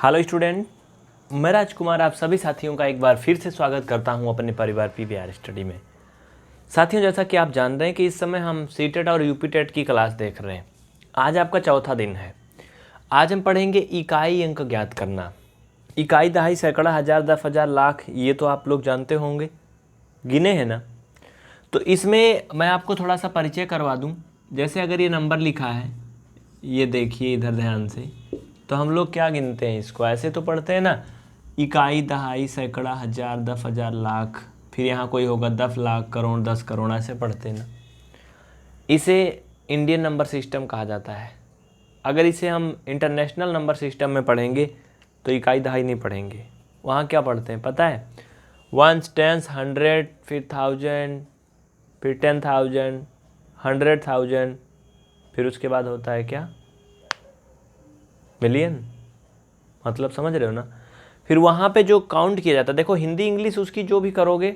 Hello student, मैं राजकुमार आप सभी साथियों का एक बार फिर से स्वागत करता हूं अपने परिवार पीवीआर स्टडी में। साथियों, जैसा कि आप जान रहे हैं कि इस समय हम सीटेट और यूपीटेट की क्लास देख रहे हैं। आज आपका चौथा दिन है। आज हम पढ़ेंगे इकाई अंक ज्ञात करना। इकाई, दहाई, सैकड़ा, हज़ार, दस हज़ार, लाख, ये तो आप लोग जानते होंगे, गिने हैं ना। तो इसमें मैं आपको थोड़ा सा परिचय करवा दूँ। जैसे अगर ये नंबर लिखा है, ये देखिए इधर ध्यान से, तो हम लोग क्या गिनते हैं इसको, ऐसे तो पढ़ते हैं ना, इकाई, दहाई, सैकड़ा, हज़ार, दस हज़ार, लाख, फिर यहाँ कोई होगा 10 लाख, करोड़, 10 करोड़, ऐसे पढ़ते हैं ना। इसे इंडियन नंबर सिस्टम कहा जाता है। अगर इसे हम इंटरनेशनल नंबर सिस्टम में पढ़ेंगे तो इकाई दहाई नहीं पढ़ेंगे। वहाँ क्या पढ़ते हैं पता है? वंस, टेंस, 100, फिर 1000, फिर 10,000, 100,000, फिर उसके बाद होता है क्या, मिलियन। मतलब समझ रहे हो ना। फिर वहाँ पे जो काउंट किया जाता है, देखो हिंदी इंग्लिश उसकी जो भी करोगे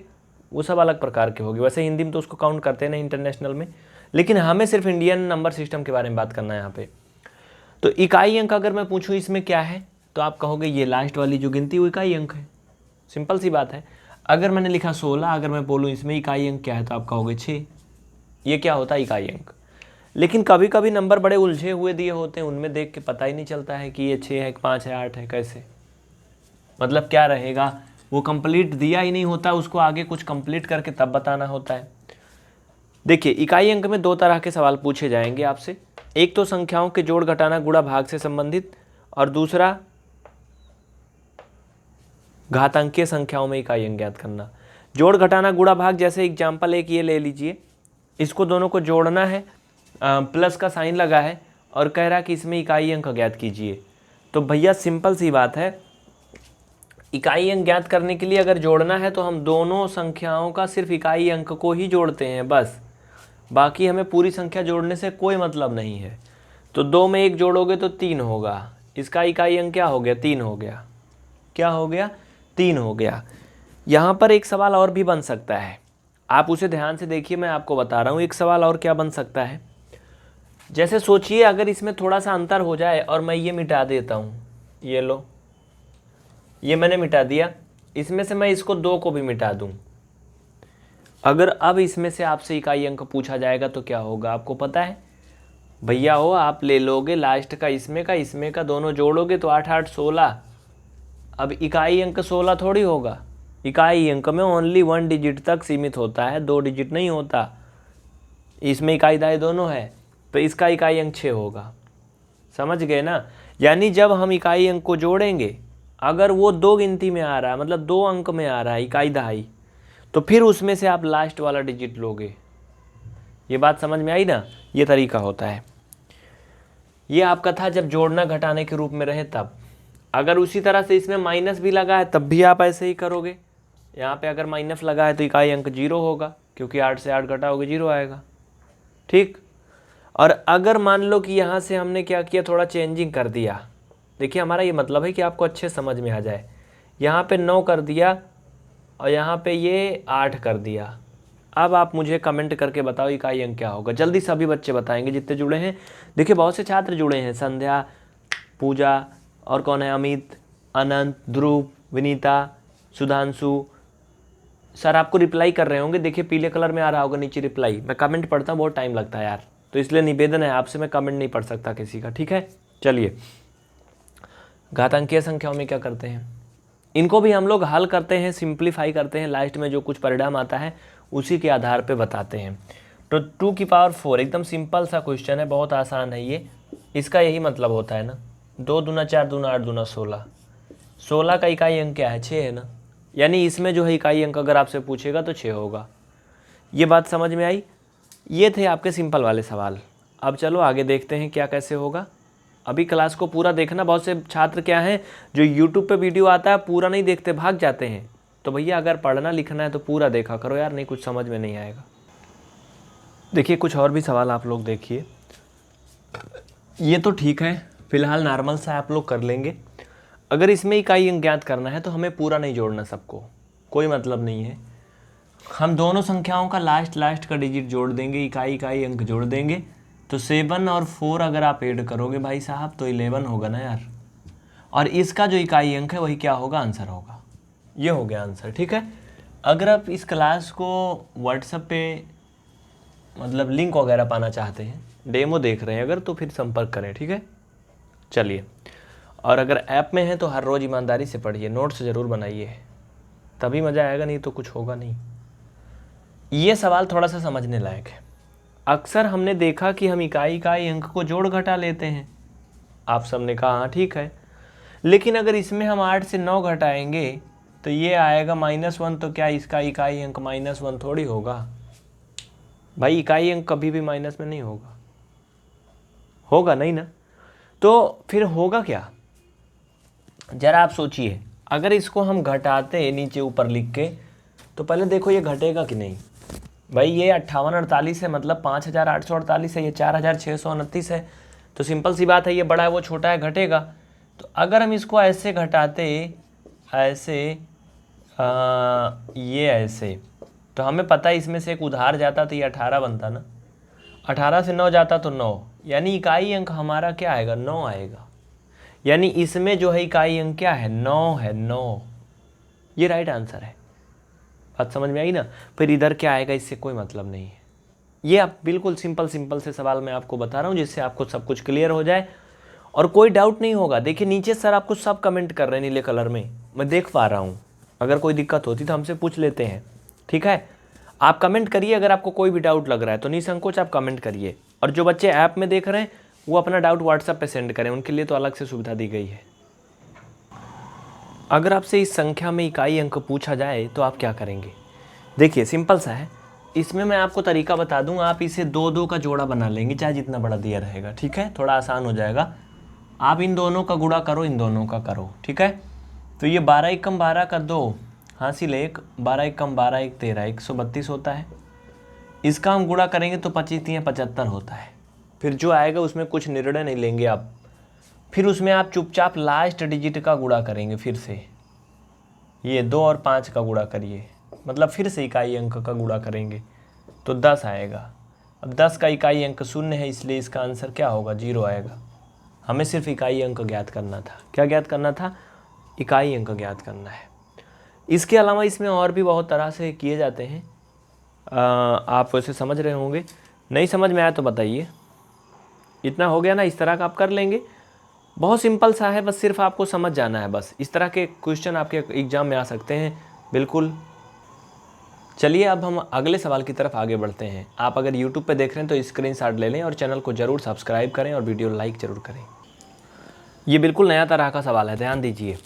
वो सब अलग प्रकार के होगी। वैसे हिंदी में तो उसको काउंट करते हैं ना इंटरनेशनल में, लेकिन हमें सिर्फ इंडियन नंबर सिस्टम के बारे में बात करना है यहाँ पे। तो इकाई अंक अगर मैं पूछूँ इसमें क्या है, तो आप कहोगे ये लास्ट वाली जो गिनती वो इकाई अंक है। सिंपल सी बात है। अगर मैंने लिखा 16, अगर मैं बोलूँ इसमें इकाई अंक क्या है, तो आप कहोगे 6। ये क्या होता है, इकाई अंक। लेकिन कभी कभी नंबर बड़े उलझे हुए दिए होते हैं, उनमें देख के पता ही नहीं चलता है कि ये 6 है, 5 है, 8 है, कैसे, मतलब क्या रहेगा। वो कंप्लीट दिया ही नहीं होता, उसको आगे कुछ कंप्लीट करके तब बताना होता है। देखिए, इकाई अंक में दो तरह के सवाल पूछे जाएंगे आपसे। एक तो संख्याओं के जोड़, घटाना, गुणा, भाग से संबंधित, और दूसरा घातांकीय संख्याओं में इकाई अंक ज्ञात करना। जोड़, घटाना, गुणा, भाग, जैसे एग्जाम्पल एक ये ले लीजिए, इसको दोनों को जोड़ना है, प्लस का साइन लगा है और कह रहा कि इसमें इकाई अंक ज्ञात कीजिए। तो भैया सिंपल सी बात है, इकाई अंक ज्ञात करने के लिए अगर जोड़ना है तो हम दोनों संख्याओं का सिर्फ इकाई अंक को ही जोड़ते हैं बस। बाकी हमें पूरी संख्या जोड़ने से कोई मतलब नहीं है। तो 2 में 1 जोड़ोगे तो 3 होगा, इसका इकाई अंक क्या हो गया, 3 हो गया। क्या हो गया, 3 हो गया। यहाँ पर एक सवाल और भी बन सकता है, आप उसे ध्यान से देखिए, मैं आपको बता रहा हूँ। एक सवाल और क्या बन सकता है, जैसे सोचिए अगर इसमें थोड़ा सा अंतर हो जाए और मैं ये मिटा देता हूँ, ये लो, ये मैंने मिटा दिया, इसमें से मैं इसको 2 को भी मिटा दूँ। अगर अब इसमें से आपसे इकाई अंक पूछा जाएगा तो क्या होगा, आपको पता है भैया हो, आप ले लोगे लास्ट का इसमें का दोनों जोड़ोगे तो 8 8 16। अब इकाई अंक 16 थोड़ी होगा, इकाई अंक में ओनली 1 डिजिट तक सीमित होता है, 2 डिजिट नहीं होता। इसमें इकाई दहाई दोनों है, तो इसका इकाई अंक 6 होगा। समझ गए ना। यानी जब हम इकाई अंक को जोड़ेंगे, अगर वो 2 गिनती में आ रहा है, मतलब 2 अंक में आ रहा है इकाई दहाई, तो फिर उसमें से आप लास्ट वाला डिजिट लोगे। ये बात समझ में आई ना, ये तरीका होता है। ये आपका था जब जोड़ना घटाने के रूप में रहे तब। अगर उसी तरह से इसमें माइनस भी लगा है तब भी आप ऐसे ही करोगे। यहाँ पे अगर माइनस लगा है तो इकाई अंक 0 होगा, क्योंकि 8 से 8 घटाओगे 0 आएगा। ठीक। और अगर मान लो कि यहाँ से हमने क्या किया, थोड़ा चेंजिंग कर दिया। देखिए हमारा ये मतलब है कि आपको अच्छे समझ में आ जाए। यहाँ पे 9 कर दिया और यहाँ पे ये 8 कर दिया। अब आप मुझे कमेंट करके बताओ इकाई अंक क्या होगा। जल्दी सभी बच्चे बताएंगे जितने जुड़े हैं। देखिए बहुत से छात्र जुड़े हैं, संध्या, पूजा, और कौन है, अमित, अनंत, ध्रुव, विनीता, सुधांशु। सर आपको रिप्लाई कर रहे होंगे, देखिए पीले कलर में आ रहा होगा नीचे रिप्लाई। मैं कमेंट पढ़ता हूँ, बहुत टाइम लगता है यार, तो इसलिए निवेदन है आपसे, मैं कमेंट नहीं पढ़ सकता किसी का, ठीक है। चलिए, घातांकीय संख्याओं में क्या करते हैं, इनको भी हम लोग हल करते हैं, सिंप्लीफाई करते हैं, लास्ट में जो कुछ परिणाम आता है उसी के आधार पे बताते हैं। तो 2 की पावर 4 एकदम सिंपल सा क्वेश्चन है, बहुत आसान है ये। इसका यही मतलब होता है ना, 2 दूना 4 दूना 8 दूना 16। 16 का इकाई अंक क्या है, 6 है ना। यानी इसमें जो है इकाई अंक अगर आपसे पूछेगा तो 6 होगा। ये बात समझ में आई। ये थे आपके सिंपल वाले सवाल। अब चलो आगे देखते हैं क्या कैसे होगा। अभी क्लास को पूरा देखना। बहुत से छात्र क्या हैं जो यूट्यूब पे वीडियो आता है पूरा नहीं देखते, भाग जाते हैं। तो भैया अगर पढ़ना लिखना है तो पूरा देखा करो यार, नहीं कुछ समझ में नहीं आएगा। देखिए कुछ और भी सवाल आप लोग देखिए। ये तो ठीक है, फिलहाल नॉर्मल सा आप लोग कर लेंगे। अगर इसमें इकाई अंक ज्ञात करना है तो हमें पूरा नहीं जोड़ना सबको, कोई मतलब नहीं है। हम दोनों संख्याओं का लास्ट का डिजिट जोड़ देंगे, इकाई अंक जोड़ देंगे। तो 7 और 4 अगर आप ऐड करोगे भाई साहब तो 11 होगा ना यार। और इसका जो इकाई अंक है वही क्या होगा, आंसर होगा। ये हो गया आंसर, ठीक है। अगर आप इस क्लास को व्हाट्सएप पे मतलब लिंक वगैरह पाना चाहते हैं, डेमो देख रहे हैं अगर, तो फिर संपर्क करें, ठीक है। चलिए, और अगर ऐप में है तो हर रोज़ ईमानदारी से पढ़िए, नोट्स ज़रूर बनाइए, तभी मज़ा आएगा, नहीं तो कुछ होगा नहीं। ये सवाल थोड़ा सा समझने लायक है। अक्सर हमने देखा कि हम इकाई अंक को जोड़ घटा लेते हैं। आप सबने कहा हाँ ठीक है, लेकिन अगर इसमें हम 8 से 9 घटाएंगे तो ये आएगा -1, तो क्या इसका इकाई अंक -1 थोड़ी होगा भाई? इकाई अंक कभी भी माइनस में नहीं होगा, होगा नहीं ना। तो फिर होगा क्या, जरा आप सोचिए। अगर इसको हम घटाते नीचे ऊपर लिख के, तो पहले देखो ये घटेगा कि नहीं। भाई ये 5848 है, मतलब 5848 है, ये 4629 है, तो सिंपल सी बात है, ये बड़ा है वो छोटा है, घटेगा। तो अगर हम इसको ऐसे घटाते, ऐसे ये ऐसे, तो हमें पता है इसमें से एक उधार जाता तो ये 18 बनता ना, 18 से 9 जाता तो 9, यानी इकाई अंक हमारा क्या आएगा, 9 आएगा। यानी इसमें जो है इकाई अंक क्या है, 9 है, 9। ये राइट आंसर है। बात समझ में आई ना। फिर इधर क्या आएगा, इससे कोई मतलब नहीं है। ये आप बिल्कुल सिंपल से सवाल मैं आपको बता रहा हूँ, जिससे आपको सब कुछ क्लियर हो जाए और कोई डाउट नहीं होगा। देखिए नीचे सर आपको सब कमेंट कर रहे हैं नीले कलर में, मैं देख पा रहा हूँ। अगर कोई दिक्कत होती तो हमसे पूछ लेते हैं, ठीक है। आप कमेंट करिए, अगर आपको कोई भी डाउट लग रहा है तो निसंकोच आप कमेंट करिए। और जो बच्चे ऐप में देख रहे हैं वो अपना डाउट व्हाट्सएप पे सेंड करें, उनके लिए तो अलग से सुविधा दी गई है। अगर आपसे इस संख्या में इकाई अंक पूछा जाए तो आप क्या करेंगे? देखिए सिंपल सा है, इसमें मैं आपको तरीका बता दूं। आप इसे 2-2 का जोड़ा बना लेंगे, चाहे जितना बड़ा दिया रहेगा, ठीक है। थोड़ा आसान हो जाएगा। आप इन दोनों का गुणा करो, इन दोनों का करो, ठीक है। तो ये 12 एकम 12 का 2 हासिल 1, 12 एकम 12 1 13, 132 होता है। इसका हम गुणा करेंगे तो 25 3 75 होता है। फिर जो आएगा उसमें कुछ निर्णय नहीं लेंगे आप, फिर उसमें आप चुपचाप लास्ट डिजिट का गुणा करेंगे। फिर से ये 2 और 5 का गुणा करिए, मतलब फिर से इकाई अंक का गुणा करेंगे तो 10 आएगा। अब 10 का इकाई अंक 0 है, इसलिए इसका आंसर क्या होगा, 0 आएगा। हमें सिर्फ इकाई अंक ज्ञात करना था। क्या ज्ञात करना था? इकाई अंक ज्ञात करना है। इसके अलावा इसमें और भी बहुत तरह से किए जाते हैं, आप वैसे समझ रहे होंगे। नहीं समझ में आया तो बताइए। इतना हो गया ना, इस तरह का आप कर लेंगे। बहुत सिंपल सा है, बस सिर्फ आपको समझ जाना है। बस इस तरह के क्वेश्चन आपके एग्जाम में आ सकते हैं, बिल्कुल। चलिए अब हम अगले सवाल की तरफ आगे बढ़ते हैं। आप अगर YouTube पे देख रहे हैं तो स्क्रीनशॉट ले लें और चैनल को ज़रूर सब्सक्राइब करें और वीडियो लाइक ज़रूर करें। ये बिल्कुल नया तरह का सवाल है, ध्यान दीजिए।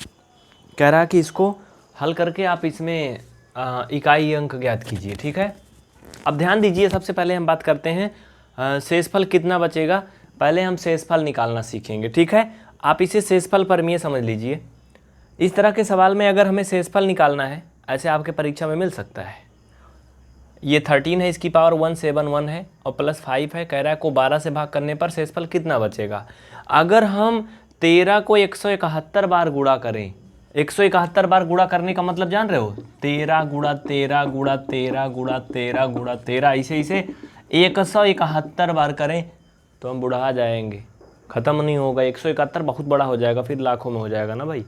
कह रहा है कि इसको हल करके आप इसमें इकाई अंक ज्ञात कीजिए, ठीक है। अब ध्यान दीजिए, सबसे पहले हम बात करते हैं शेषफल कितना बचेगा। पहले हम शेषफल निकालना सीखेंगे, ठीक है। आप इसे शेषफल परमीय समझ लीजिए। इस तरह के सवाल में अगर हमें शेषफल निकालना है, ऐसे आपके परीक्षा में मिल सकता है। ये 13 है, इसकी पावर 171 है और +5 है। कह रहा है को 12 से भाग करने पर शेषफल कितना बचेगा। अगर हम 13 को 171 बार गुणा करें, 171 बार गुणा करने का मतलब जान रहे हो, 13 गुणा 13 गुणा 13 गुणा 13 गुणा 13, इसे 171 बार करें तो हम बुढ़ा जाएंगे, ख़त्म नहीं होगा। 171 बहुत बड़ा हो जाएगा, फिर लाखों में हो जाएगा ना भाई।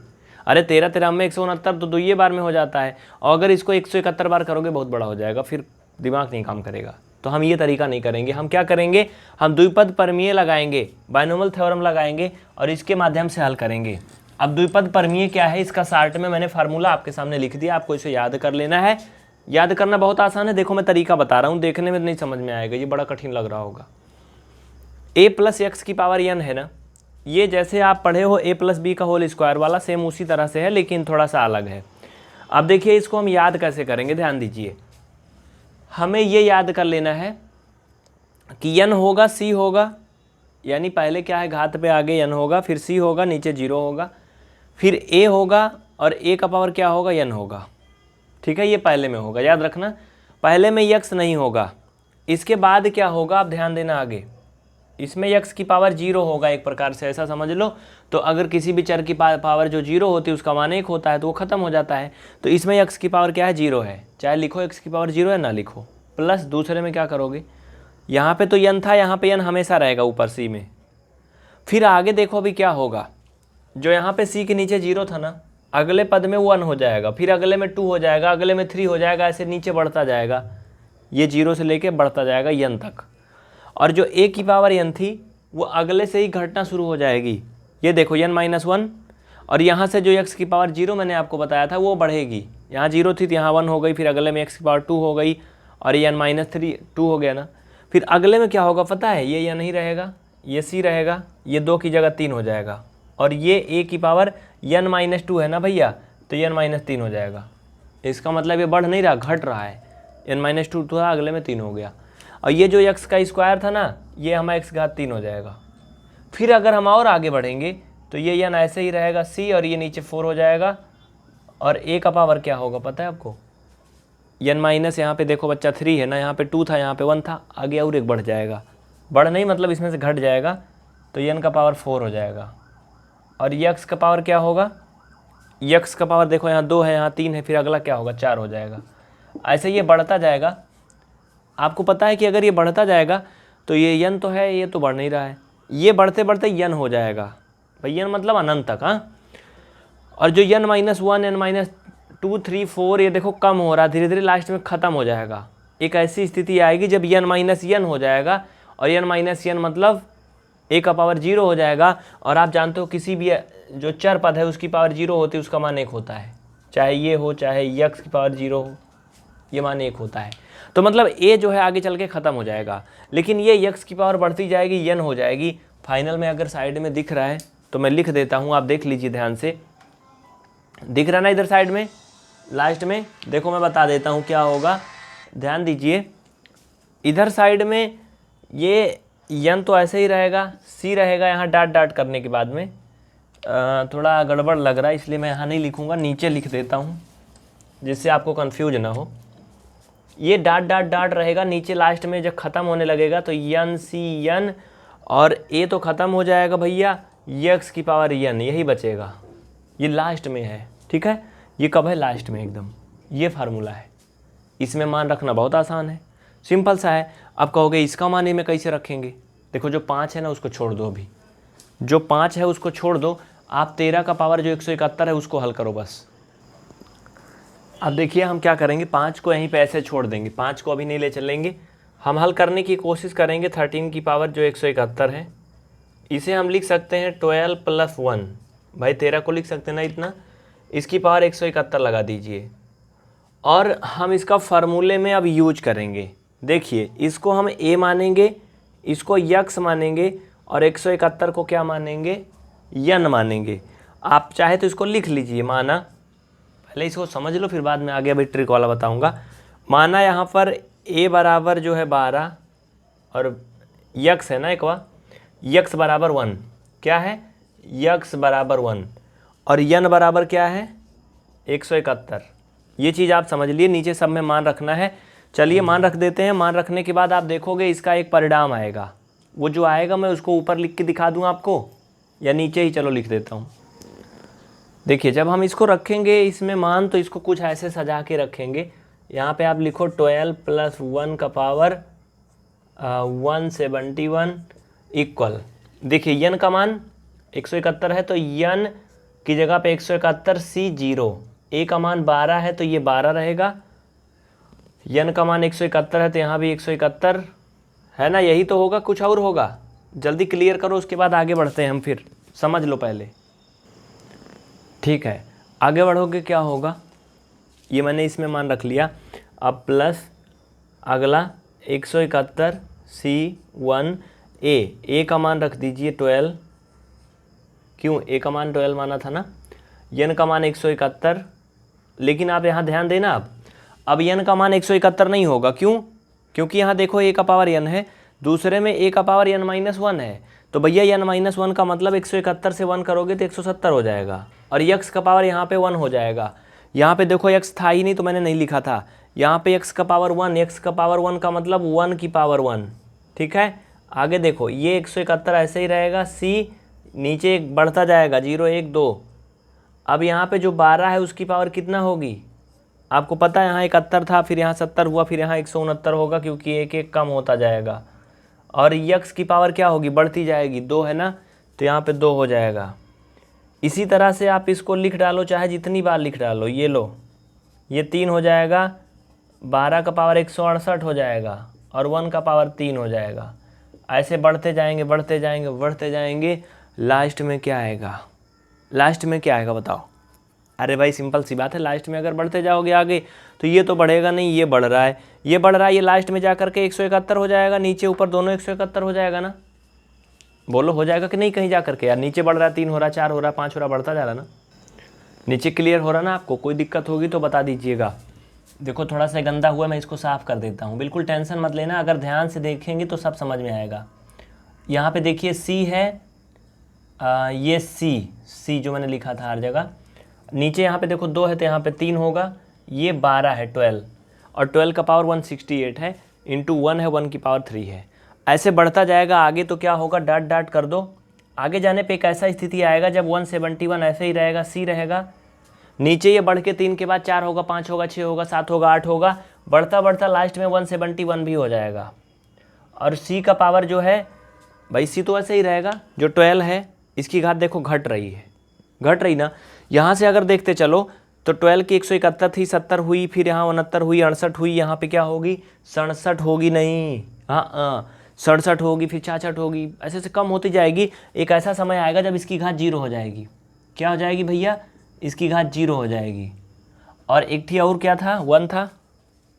अरे 13 13 में 169 तो 2 बार में हो जाता है, और अगर इसको 171 बार करोगे बहुत बड़ा हो जाएगा, फिर दिमाग नहीं काम करेगा। तो हम ये तरीका नहीं करेंगे। हम क्या करेंगे, हम द्विपद परमीय लगाएंगे, बायनोमियल थ्योरम लगाएंगे और इसके माध्यम से हल करेंगे। अब द्विपद परमीय क्या है, इसका शार्ट में मैंने फार्मूला आपके सामने लिख दिया, आपको इसे याद कर लेना है। याद करना बहुत आसान है, देखो मैं तरीका बता रहा हूँ, देखने में नहीं समझ में आएगा, ये बड़ा कठिन लग रहा होगा। a + x की पावर n है ना, ये जैसे आप पढ़े हो a + b का होल स्क्वायर वाला, सेम उसी तरह से है, लेकिन थोड़ा सा अलग है। अब देखिए इसको हम याद कैसे करेंगे, ध्यान दीजिए। हमें ये याद कर लेना है कि n होगा c होगा, यानी पहले क्या है, घात पे आगे n होगा, फिर c होगा, नीचे 0 होगा, फिर a होगा और a का पावर क्या होगा, n होगा, ठीक है। ये पहले में होगा, याद रखना। पहले में x नहीं होगा, इसके बाद क्या होगा, आप ध्यान देना आगे। इसमें x की पावर 0 होगा, एक प्रकार से ऐसा समझ लो। तो अगर किसी भी चर की पावर जो 0 होती है उसका मान 1 होता है तो वो ख़त्म हो जाता है। तो इसमें x की पावर क्या है, 0 है, चाहे लिखो x की पावर 0 है ना लिखो। प्लस दूसरे में क्या करोगे, यहाँ पे तो n था, यहाँ पे n हमेशा रहेगा ऊपर c में। फिर आगे देखो अभी क्या होगा, जो यहाँ पे c के नीचे 0 था ना, अगले पद में 1 हो जाएगा, फिर अगले में 2 हो जाएगा, अगले में 3 हो जाएगा, ऐसे नीचे बढ़ता जाएगा। ये 0 से लेके बढ़ता जाएगा n तक। और जो a की पावर n थी वो अगले से ही घटना शुरू हो जाएगी। ये देखो n-1, और यहाँ से जो x की पावर 0 मैंने आपको बताया था वो बढ़ेगी। यहाँ 0 थी तो यहाँ 1 हो गई, फिर अगले में x की पावर 2 हो गई, और ये n-3 2 हो गया ना। फिर अगले में क्या होगा पता है, ये नहीं रहेगा, ये c रहेगा, ये 2 की जगह 3 हो जाएगा, और ये a की पावर n-2 है ना भैया, तो ये n-3 हो जाएगा। इसका मतलब ये बढ़ नहीं रहा, घट रहा है। n-2 था, अगले में 3 हो गया। और ये जो x का स्क्वायर था ना, ये हमारा x3 हो जाएगा। फिर अगर हम और आगे बढ़ेंगे तो ये n ऐसे ही रहेगा c, और ये नीचे 4 हो जाएगा, और a का पावर क्या होगा पता है आपको, n माइनस, यहाँ पे देखो बच्चा 3 है ना, यहाँ पे 2 था, यहाँ पे 1 था, आगे और एक बढ़ जाएगा, बढ़ नहीं मतलब इसमें से घट जाएगा, तो n का पावर 4 हो जाएगा। और x का पावर क्या होगा, x का पावर देखो यहाँ 2 है, यहाँ 3 है, फिर अगला क्या होगा 4 हो जाएगा। ऐसे ये बढ़ता जाएगा। आपको पता है कि अगर ये बढ़ता जाएगा तो ये n तो है, ये तो बढ़ नहीं रहा है, ये बढ़ते बढ़ते n हो जाएगा भाई, n मतलब अनंत तक। हाँ, और जो n-1, n-2, 3, 4 ये देखो कम हो रहा है, धीरे धीरे लास्ट में ख़त्म हो जाएगा। एक ऐसी स्थिति आएगी जब n-n हो जाएगा, और n-n मतलब a का पावर 0 हो जाएगा। और आप जानते हो किसी भी जो चर पद है उसकी पावर 0 होती है, उसका मान 1 होता है, चाहे ये हो चाहे x की पावर 0 हो, ये मान 1 होता है। तो मतलब a जो है आगे चल के ख़त्म हो जाएगा, लेकिन ये x की पावर बढ़ती जाएगी, n हो जाएगी। फाइनल में अगर साइड में दिख रहा है तो मैं लिख देता हूँ, आप देख लीजिए ध्यान से, दिख रहा ना इधर साइड में, लास्ट में देखो मैं बता देता हूँ क्या होगा, ध्यान दीजिए। इधर साइड में ये n तो ऐसे ही रहेगा, c रहेगा यहाँ डाट डाट करने के बाद में, थोड़ा गड़बड़ लग रहा है इसलिए मैं यहाँ नहीं लिखूँगा, नीचे लिख देता हूँ जिससे आपको कन्फ्यूज ना हो। ये डाट डाट डाट रहेगा, नीचे लास्ट में जब ख़त्म होने लगेगा तो n c n, और a तो ख़त्म हो जाएगा भैया, x की पावर n यही बचेगा, ये लास्ट में है। ठीक है, ये कब है, लास्ट में एकदम, ये फार्मूला है। इसमें मान रखना बहुत आसान है, सिंपल सा है। अब कहोगे इसका मान में कैसे रखेंगे, देखो जो 5 है ना उसको छोड़ दो, अभी जो 5 है उसको छोड़ दो, आप 13 का पावर जो 171 है उसको हल करो बस। अब देखिए हम क्या करेंगे, 5 को यहीं पे ऐसे छोड़ देंगे, 5 को अभी नहीं ले चलेंगे, हम हल करने की कोशिश करेंगे 13 की पावर जो 171 है, इसे हम लिख सकते हैं 12 + 1, भाई 13 को लिख सकते हैं ना इतना, इसकी पावर 171 लगा दीजिए। और हम इसका फार्मूले में अब यूज करेंगे। देखिए इसको हम a मानेंगे, इसको x मानेंगे, और 171 को क्या मानेंगे, n मानेंगे। आप चाहे तो इसको लिख लीजिए, माना, पहले इसको समझ लो फिर बाद में आगे अभी ट्रिक वाला बताऊंगा। माना यहाँ पर a बराबर जो है 12, और x है ना एक बार, x बराबर 1, क्या है, x बराबर 1, और n बराबर क्या है 171। ये चीज़ आप समझ लिए, नीचे सब में मान रखना है। चलिए मान रख देते हैं, मान रखने के बाद आप देखोगे इसका एक परिणाम आएगा, वो जो आएगा मैं उसको ऊपर लिख के दिखा दूँ आपको, या नीचे ही चलो लिख देता हूँ। देखिए जब हम इसको रखेंगे इसमें मान, तो इसको कुछ ऐसे सजा के रखेंगे। यहाँ पे आप लिखो 12 + 1 का पावर 171 इक्वल, देखिए n का मान 171 है तो n की जगह पे 171 c 0, a का मान 12 है तो ये 12 रहेगा, n का मान 171 है तो यहाँ भी 171 है ना, यही तो होगा, कुछ और होगा, जल्दी क्लियर करो उसके बाद आगे बढ़ते हैं हम, फिर समझ लो पहले। ठीक है, आगे बढ़ोगे क्या होगा, ये मैंने इसमें मान रख लिया। अब प्लस अगला 171 C1 A का मान रख दीजिए 12, क्यों a का मान 12 माना था ना, n का मान 171, लेकिन आप यहाँ ध्यान देना, अब n का मान 171 नहीं होगा, क्यों, क्योंकि यहाँ देखो a का पावर n है, दूसरे में a का पावर n-1 है, तो भैया n-1 का मतलब 171 से 1 करोगे तो 170 हो जाएगा, और x का पावर यहाँ पे 1 हो जाएगा। यहाँ पे देखो x था ही नहीं तो मैंने नहीं लिखा था, यहाँ पे x का पावर 1, x का पावर 1 का मतलब 1 की पावर 1। ठीक है, आगे देखो ये 171 ऐसे ही रहेगा, c नीचे एक बढ़ता जाएगा 0 1 2। अब यहाँ पे जो 12 है उसकी पावर कितना होगी, आपको पता है, यहाँ 71 था, फिर यहाँ 70 हुआ, फिर यहाँ 169 होगा, क्योंकि एक एक कम होता जाएगा। और x की पावर क्या होगी, बढ़ती जाएगी, 2 है ना, तो यहाँ पे 2 हो जाएगा। इसी तरह से आप इसको लिख डालो, चाहे जितनी बार लिख डालो। ये लो, ये 3 हो जाएगा, 12 का पावर 168 हो जाएगा और 1 का पावर 3 हो जाएगा। ऐसे बढ़ते जाएंगे बढ़ते जाएंगे बढ़ते जाएंगे, लास्ट में क्या आएगा? लास्ट में क्या आएगा बताओ? अरे भाई सिंपल सी बात है, लास्ट में अगर बढ़ते जाओगे आगे तो ये तो बढ़ेगा नहीं, ये बढ़ रहा है, ये बढ़ रहा है, ये लास्ट में जा करके 171 हो जाएगा, नीचे ऊपर दोनों 171 हो जाएगा ना। बोलो हो जाएगा कि नहीं कहीं जा करके? यार नीचे बढ़ रहा है, 3 हो रहा, 4 हो रहा, 5 हो रहा, बढ़ता जा रहा ना। नीचे क्लियर हो रहा ना आपको? कोई दिक्कत होगी तो बता दीजिएगा। देखो थोड़ा सा गंदा हुआ, मैं इसको साफ़ कर देता हूँ, बिल्कुल टेंशन मत लेना, अगर ध्यान से देखेंगे तो सब समझ में आएगा। यहाँ पे देखिए सी है, ये सी जो मैंने लिखा था हर जगह। नीचे यहाँ पे देखो 2 है तो यहाँ पे 3 होगा, ये 12 है 12, और 12 का पावर 168 है, इंटू 1 है, 1 की पावर 3 है। ऐसे बढ़ता जाएगा आगे तो क्या होगा? डॉट डॉट कर दो। आगे जाने पे एक ऐसा स्थिति आएगा जब 171 ऐसे ही रहेगा, सी रहेगा, नीचे ये बढ़ के 3 के बाद 4 होगा, 5 होगा, 6 होगा, 7 होगा, 8 होगा, बढ़ता बढ़ता लास्ट में 171 भी हो जाएगा। और सी का पावर जो है भाई, सी तो ऐसे ही रहेगा, जो 12 है इसकी घात देखो घट रही है, घट रही ना। यहाँ से अगर देखते चलो तो 12 की 171 थी, 70 हुई, फिर यहाँ 69 हुई, 68 हुई, यहाँ पे क्या होगी? 67 होगी, नहीं हाँ 67 होगी, फिर 66 होगी, ऐसे से कम होती जाएगी। एक ऐसा समय आएगा जब इसकी घात 0 हो जाएगी। क्या हो जाएगी भैया? इसकी घात 0 हो जाएगी। और एक थी और क्या था? 1 था,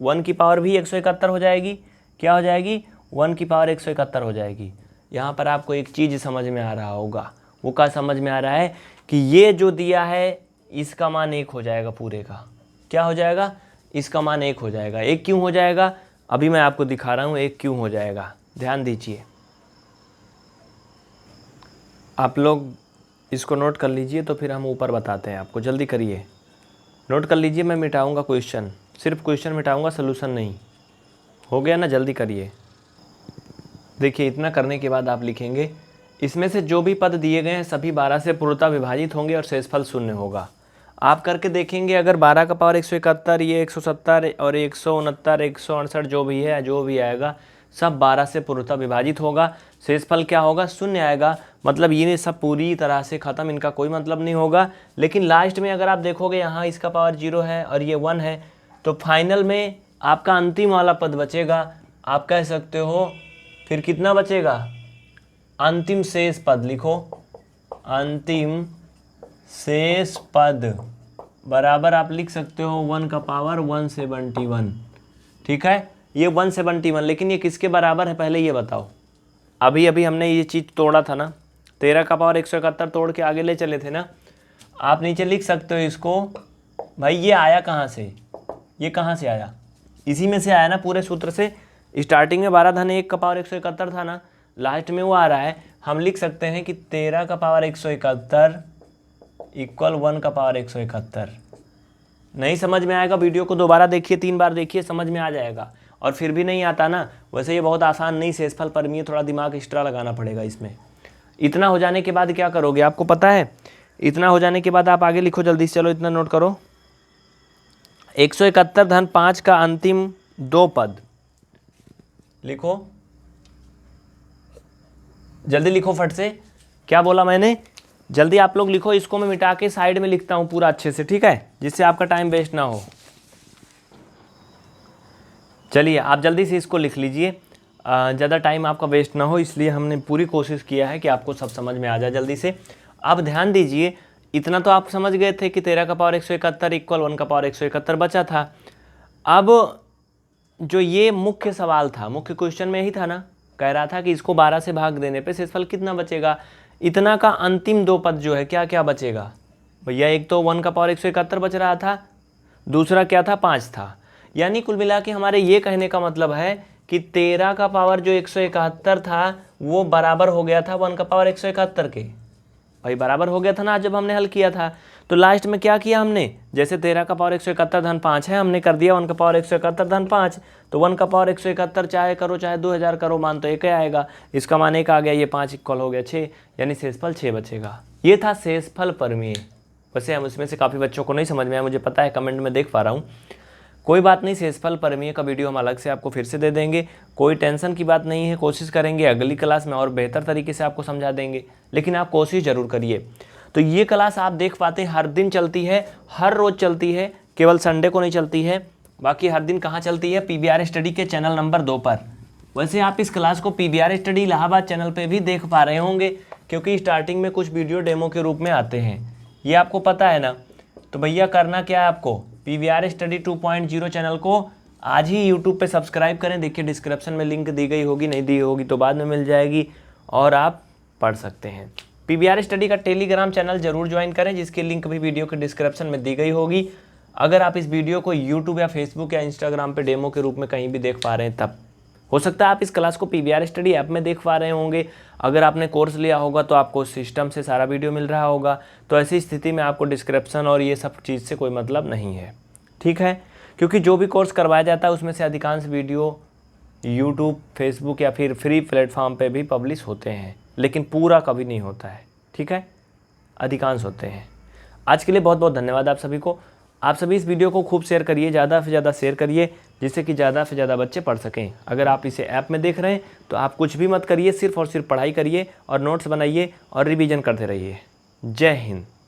1 की पावर भी 171 हो जाएगी। क्या हो जाएगी? 1 की पावर 171 हो जाएगी। यहाँ पर आपको एक चीज़ समझ में आ रहा होगा, वो क्या समझ में आ रहा है कि ये जो दिया है इसका मान 1 हो जाएगा पूरे का। क्या हो जाएगा? इसका मान 1 हो जाएगा। 1 क्यों हो जाएगा? अभी मैं आपको दिखा रहा हूँ 1 क्यों हो जाएगा, ध्यान दीजिए। आप लोग इसको नोट कर लीजिए तो फिर हम ऊपर बताते हैं आपको। जल्दी करिए, नोट कर लीजिए, मैं मिटाऊंगा क्वेश्चन, सिर्फ क्वेश्चन मिटाऊंगा, सलूशन नहीं। हो गया ना? जल्दी करिए। देखिए इतना करने के बाद आप लिखेंगे, इसमें से जो भी पद दिए गए हैं सभी 12 से पूर्णतः विभाजित होंगे और शेषफल 0 होगा। आप करके देखेंगे, अगर 12 का पावर 171, ये 170 और 169, 168 जो भी है, जो भी आएगा सब 12 से पूर्णतः विभाजित होगा। शेषफल क्या होगा? 0 आएगा। मतलब ये सब पूरी तरह से ख़त्म, इनका कोई मतलब नहीं होगा। लेकिन लास्ट में अगर आप देखोगे यहाँ इसका पावर 0 है और ये 1 है, तो फाइनल में आपका अंतिम वाला पद बचेगा। आप कह सकते हो फिर कितना बचेगा? अंतिम शेष पद लिखो, अंतिम शेष पद बराबर आप लिख सकते हो 1 का पावर 171। ठीक है, ये 171, लेकिन ये किसके बराबर है पहले ये बताओ। अभी अभी हमने ये चीज़ तोड़ा था ना, 13 का पावर 171 तोड़ के आगे ले चले थे ना। आप नीचे लिख सकते हो इसको, भाई ये आया कहाँ से? ये कहाँ से आया? इसी में से आया ना, पूरे सूत्र से। स्टार्टिंग में 12 धन 1 का पावर 171 था ना, लास्ट में वो आ रहा है। हम लिख सकते हैं कि 13 का पावर 171 इक्वल 1 का पावर 171। नहीं समझ में आएगा वीडियो को दोबारा देखिए, 3 बार देखिए, समझ में आ जाएगा। और फिर भी नहीं आता ना, वैसे ये बहुत आसान नहीं, शेषफल परमीय, थोड़ा दिमाग एक्स्ट्रा लगाना पड़ेगा इसमें। इतना हो जाने के बाद क्या करोगे आपको पता है? इतना हो जाने के बाद आप आगे लिखो जल्दी से, चलो इतना नोट करो। 171 धन 5 का अंतिम 2 पद लिखो, जल्दी लिखो फट से। क्या बोला मैंने? जल्दी आप लोग लिखो। इसको मैं मिटा के साइड में लिखता हूँ पूरा अच्छे से, ठीक है, जिससे आपका टाइम वेस्ट ना हो। चलिए आप जल्दी से इसको लिख लीजिए, ज़्यादा टाइम आपका वेस्ट ना हो, इसलिए हमने पूरी कोशिश किया है कि आपको सब समझ में आ जाए जल्दी से। अब ध्यान दीजिए, इतना तो आप समझ गए थे कि 13 का पावर 171 इक्वल 1 का पावर 171 बचा था। अब जो ये मुख्य सवाल था, मुख्य क्वेश्चन में यही था ना, कह रहा था कि इसको 12 से भाग देने पे शेषफल कितना बचेगा। इतना का अंतिम 2 पद जो है क्या क्या बचेगा भैया? एक तो 1 का पावर 171 बच रहा था, दूसरा क्या था? 5 था। यानी कुल मिला के हमारे ये कहने का मतलब है कि 13 का पावर जो 171 था वो बराबर हो गया था 1 का पावर 171 के। भाई बराबर हो गया था ना जब हमने हल किया था। तो लास्ट में क्या किया हमने? जैसे 13 का पावर 171 धन 5 है, हमने कर दिया 1 का पावर 171 धन 5। तो 1 का पावर 171 चाहे करो चाहे 2000 करो, मान तो एक ही आएगा। इसका मान 1 आ गया, ये 5 इक्वल हो गया 6, यानी शेषफल 6 बचेगा। ये था शेषफल परमीय। वैसे हम उसमें से काफ़ी बच्चों को नहीं समझ में आया, मुझे पता है, कमेंट में देख पा रहा हूँ। कोई बात नहीं, शेषफल परमीय का वीडियो हम अलग से आपको फिर से दे देंगे, कोई टेंशन की बात नहीं है। कोशिश करेंगे अगली क्लास में और बेहतर तरीके से आपको समझा देंगे, लेकिन आप कोशिश ज़रूर करिए। तो ये क्लास आप देख पाते हैं हर दिन चलती है, हर रोज़ चलती है, केवल संडे को नहीं चलती है। बाकी हर दिन कहाँ चलती है? PVR स्टडी के चैनल नंबर 2 पर। वैसे आप इस क्लास को PVR स्टडी इलाहाबाद चैनल पे भी देख पा रहे होंगे, क्योंकि स्टार्टिंग में कुछ वीडियो डेमो के रूप में आते हैं, ये आपको पता है ना। तो भैया करना क्या है आपको? PVR स्टडी 2.0 चैनल को आज ही यूट्यूब पे सब्सक्राइब करें। देखिए डिस्क्रिप्शन में लिंक दी गई होगी, नहीं दी होगी तो बाद में मिल जाएगी, और आप पढ़ सकते हैं। PVR स्टडी का टेलीग्राम चैनल जरूर ज्वाइन करें, जिसकी लिंक भी वीडियो के डिस्क्रिप्शन में दी गई होगी। अगर आप इस वीडियो को यूट्यूब या फेसबुक या इंस्टाग्राम पे डेमो के रूप में कहीं भी देख पा रहे हैं, तब हो सकता है आप इस क्लास को PVR स्टडी ऐप में देख पा रहे होंगे। अगर आपने कोर्स लिया होगा तो आपको सिस्टम से सारा वीडियो मिल रहा होगा। तो ऐसी स्थिति में आपको डिस्क्रिप्शन और ये सब चीज़ से कोई मतलब नहीं है, ठीक है। क्योंकि जो भी कोर्स करवाया जाता है उसमें से अधिकांश वीडियो यूट्यूब, फेसबुक या फिर फ्री प्लेटफॉर्म पे भी पब्लिश होते हैं, लेकिन पूरा कभी नहीं होता है, ठीक है, अधिकांश होते हैं। आज के लिए बहुत बहुत धन्यवाद आप सभी को। आप सभी इस वीडियो को खूब शेयर करिए, ज़्यादा से ज़्यादा शेयर करिए, जिससे कि ज़्यादा से ज़्यादा बच्चे पढ़ सकें। अगर आप इसे ऐप में देख रहे हैं तो आप कुछ भी मत करिए, सिर्फ और सिर्फ पढ़ाई करिए और नोट्स बनाइए और रिवीजन करते रहिए। जय हिंद।